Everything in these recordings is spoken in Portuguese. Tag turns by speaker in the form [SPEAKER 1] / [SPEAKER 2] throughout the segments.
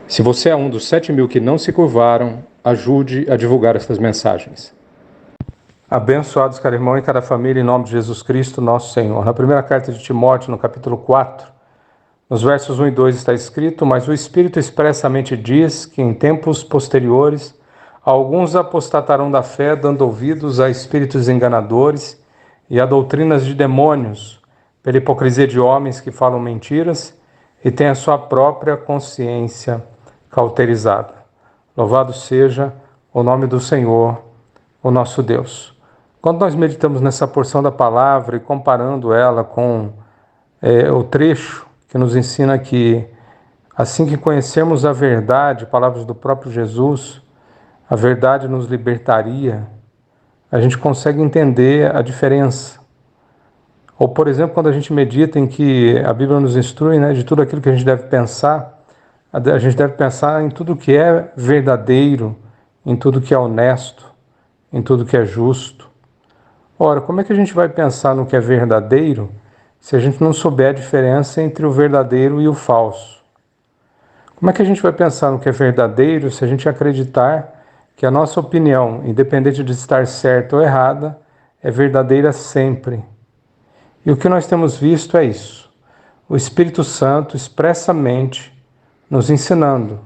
[SPEAKER 1] Se você é um dos 7.000 que não se curvaram, ajude a divulgar essas mensagens. Abençoados cada irmão e cada família, em nome de Jesus Cristo, nosso Senhor. Na primeira carta de Timóteo, no capítulo 4, nos versos 1 e 2 está escrito: Mas o Espírito expressamente diz que em tempos posteriores alguns apostatarão da fé, dando ouvidos a espíritos enganadores e a doutrinas de demônios, pela hipocrisia de homens que falam mentiras e têm a sua própria consciência cauterizada. Louvado seja o nome do Senhor, o nosso Deus. Quando nós meditamos nessa porção da palavra e comparando ela com o trecho que nos ensina que assim que conhecemos a verdade, palavras do próprio Jesus, a verdade nos libertaria, a gente consegue entender a diferença. Ou, por exemplo, quando a gente medita em que a Bíblia nos instrui, de tudo aquilo que a gente deve pensar, a gente deve pensar em tudo que é verdadeiro, em tudo que é honesto, em tudo que é justo. Ora, como é que a gente vai pensar no que é verdadeiro se a gente não souber a diferença entre o verdadeiro e o falso? Como é que a gente vai pensar no que é verdadeiro se a gente acreditar que a nossa opinião, independente de estar certa ou errada, é verdadeira sempre? E o que nós temos visto é isso: o Espírito Santo expressamente nos ensinando,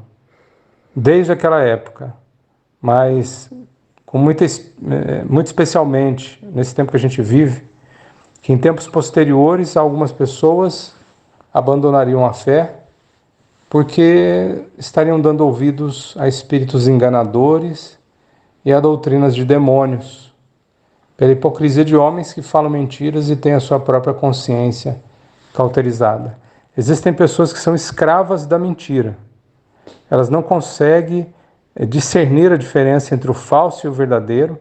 [SPEAKER 1] desde aquela época, mas muito especialmente nesse tempo que a gente vive, que em tempos posteriores algumas pessoas abandonariam a fé porque estariam dando ouvidos a espíritos enganadores e a doutrinas de demônios, pela hipocrisia de homens que falam mentiras e têm a sua própria consciência cauterizada. Existem pessoas que são escravas da mentira. Elas não conseguem discernir a diferença entre o falso e o verdadeiro.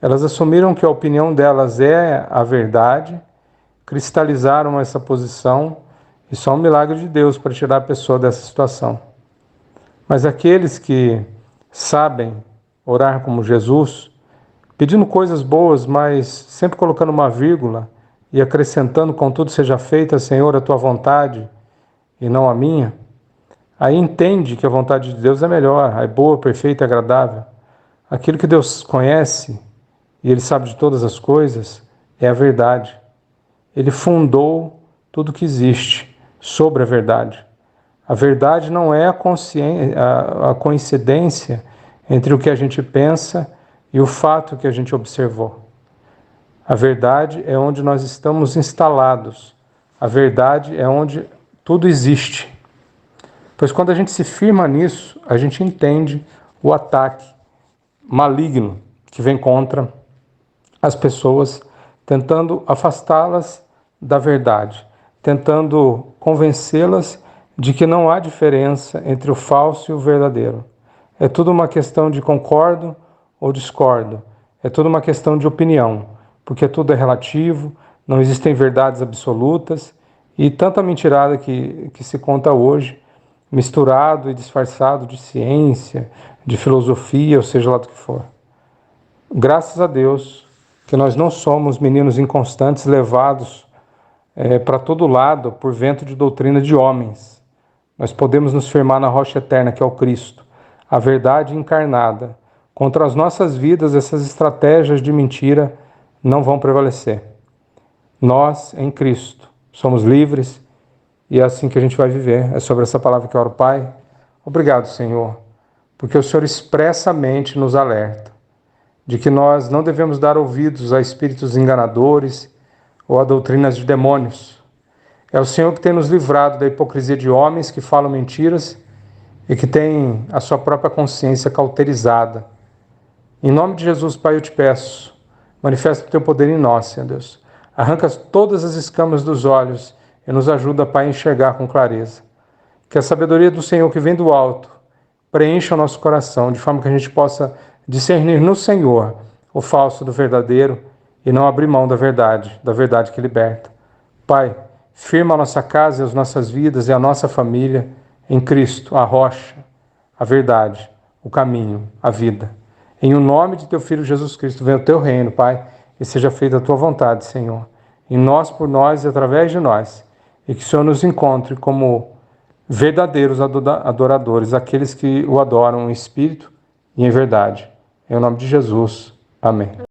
[SPEAKER 1] Elas assumiram que a opinião delas é a verdade, cristalizaram essa posição e só um milagre de Deus para tirar a pessoa dessa situação. Mas aqueles que sabem orar como Jesus, pedindo coisas boas, mas sempre colocando uma vírgula e acrescentando: contudo seja feita, Senhor, a tua vontade e não a minha, aí entende que a vontade de Deus é melhor, é boa, perfeita e agradável. Aquilo que Deus conhece, e Ele sabe de todas as coisas, é a verdade. Ele fundou tudo que existe sobre a verdade. A verdade não é a coincidência entre o que a gente pensa e o fato que a gente observou. A verdade é onde nós estamos instalados. A verdade é onde tudo existe. Pois quando a gente se firma nisso, a gente entende o ataque maligno que vem contra as pessoas, tentando afastá-las da verdade, tentando convencê-las de que não há diferença entre o falso e o verdadeiro. É tudo uma questão de concordo ou discordo. É tudo uma questão de opinião, porque tudo é relativo, não existem verdades absolutas e tanta mentirada que se conta hoje, misturado e disfarçado de ciência, de filosofia, ou seja lá do que for. Graças a Deus que nós não somos meninos inconstantes levados para todo lado por vento de doutrina de homens. Nós podemos nos firmar na rocha eterna, que é o Cristo, a verdade encarnada. Contra as nossas vidas, essas estratégias de mentira não vão prevalecer. Nós, em Cristo, somos livres e é assim que a gente vai viver. É sobre essa palavra que eu oro, Pai. Obrigado, Senhor, porque o Senhor expressamente nos alerta de que nós não devemos dar ouvidos a espíritos enganadores ou a doutrinas de demônios. É o Senhor que tem nos livrado da hipocrisia de homens que falam mentiras e que têm a sua própria consciência cauterizada. Em nome de Jesus, Pai, eu te peço, manifesta o teu poder em nós, Senhor Deus. Arranca todas as escamas dos olhos e nos ajuda, Pai, a enxergar com clareza. Que a sabedoria do Senhor que vem do alto preencha o nosso coração, de forma que a gente possa discernir no Senhor o falso do verdadeiro e não abrir mão da verdade que liberta. Pai, firma a nossa casa e as nossas vidas e a nossa família em Cristo, a rocha, a verdade, o caminho, a vida. Em o nome de teu Filho Jesus Cristo, venha o teu reino, Pai, e seja feita a tua vontade, Senhor. Em nós, por nós e através de nós. E que o Senhor nos encontre como verdadeiros adoradores, aqueles que o adoram em espírito e em verdade. Em nome de Jesus. Amém.